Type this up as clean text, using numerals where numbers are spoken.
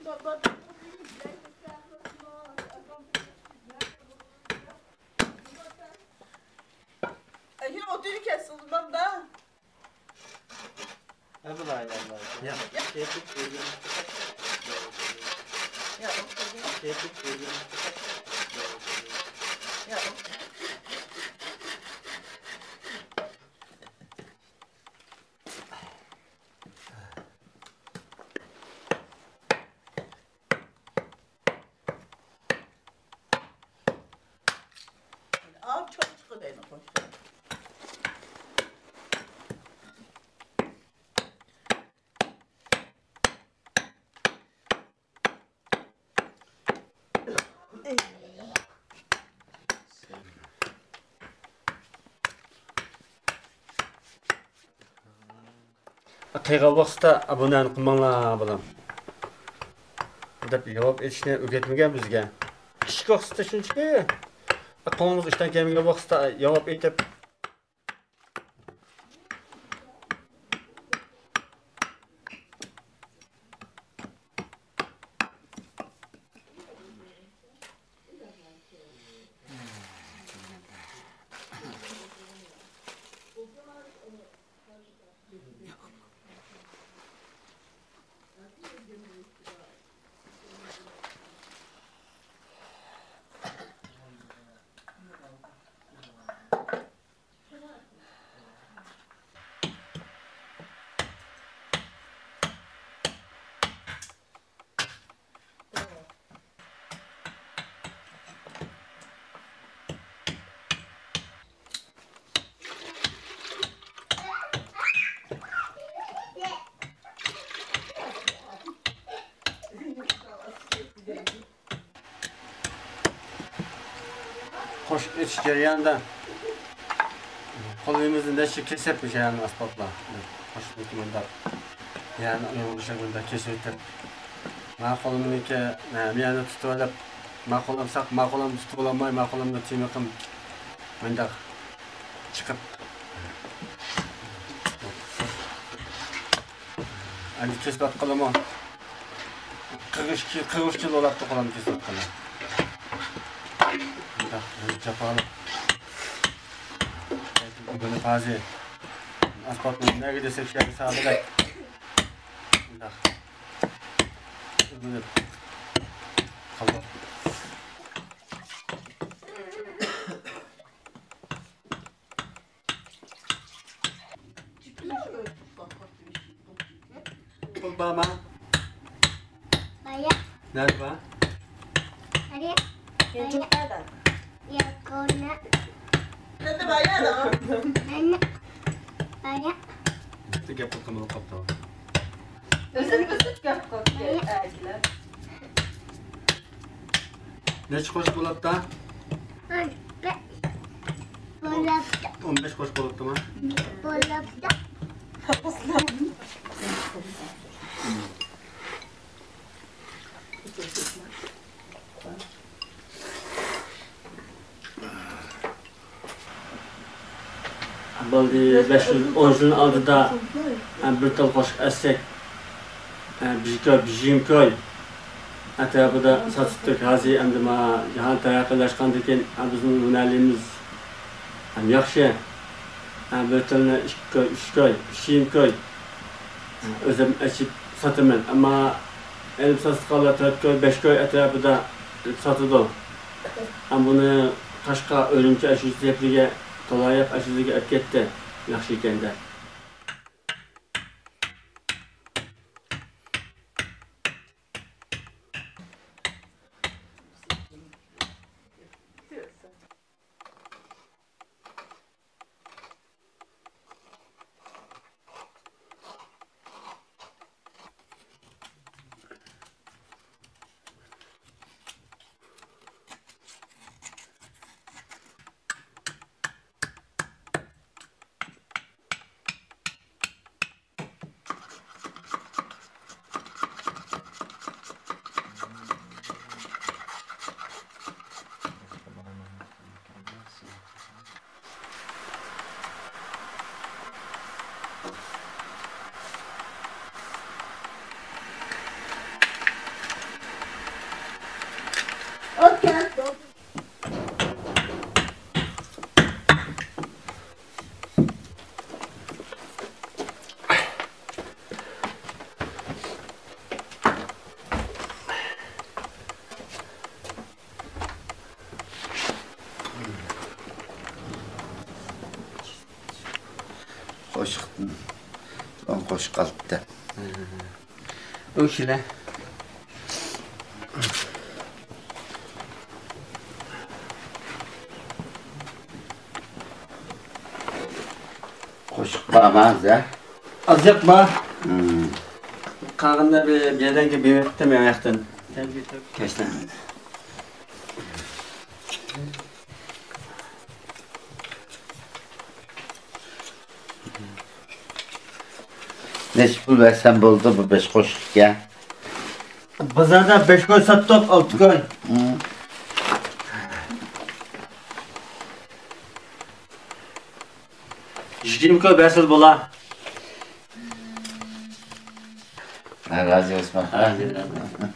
Yine o düğünü kes uzman da. Evet Allah. Ya. Ya. Ya. Abi çok çıkıyor benim hoşuma. Qiyğal vaqtda abunani qilmanglar bolam. Deb javob etishni o'rgatmagan bizga. Kichik vaqtda shunchaki qo'ng'iz ishdan kelmagan vaqtda javob etib qo'shiq etish jarayonida qo'limizni necha kesib o'shalarni asboblar qo'shiqni kimanda yani o'sha kesib o'tib men qo'limniki meni tutib olib men qo'lim saq men qo'limni tutib ololmay men qo'limni tiymiqim menda chiqib endi kesib atqalaman 43 kilo olib qo'limni kesib atqalaman Japalı. Bunu fazla. Asfaltın nerede desek şey sağladık. Bunu kaldı. Baba. Ayah. Nerede var? Ayah. Gençlik nerede? Ya kona. Ben de bayağı da. Anne. Ayah. Tek yapıp kanalı kapta. Özür gap koptu ergiler. Ne çıkış bulapta? Anne. Bolapta. 15 koş bulapta mı? Bolapta. Baldi 510 yılın aldıda bir tal koşuk etsek Bijimköy etrafında satıştık hazi emdima cihan taraqqiylaşqandan bizning hunarlarimiz ham yaxshi. Bir talni 2 köy, 3 köy, Bijimköy o'zim ochib sotaman. Ammo elib satışqanlar 4 köy, 5 köy etrafida sotadi. Ham buni Toshqa O'rimchi ashuziga to'layib ashuziga olib ketdi. Yaxshi ekanda. qo'shib qolibdi. O'shila. Qo'shib qolmaz-a? Azıqma. Qağında bir yerden ki büyüttüm ya ayaktan. Keşten. Neç pul versen buldu bu 5 qo'shlikka? Pazarda 5 koy sattık, 6 koy. 20 koy bersiz bola. Razı olsun. Razı olsun.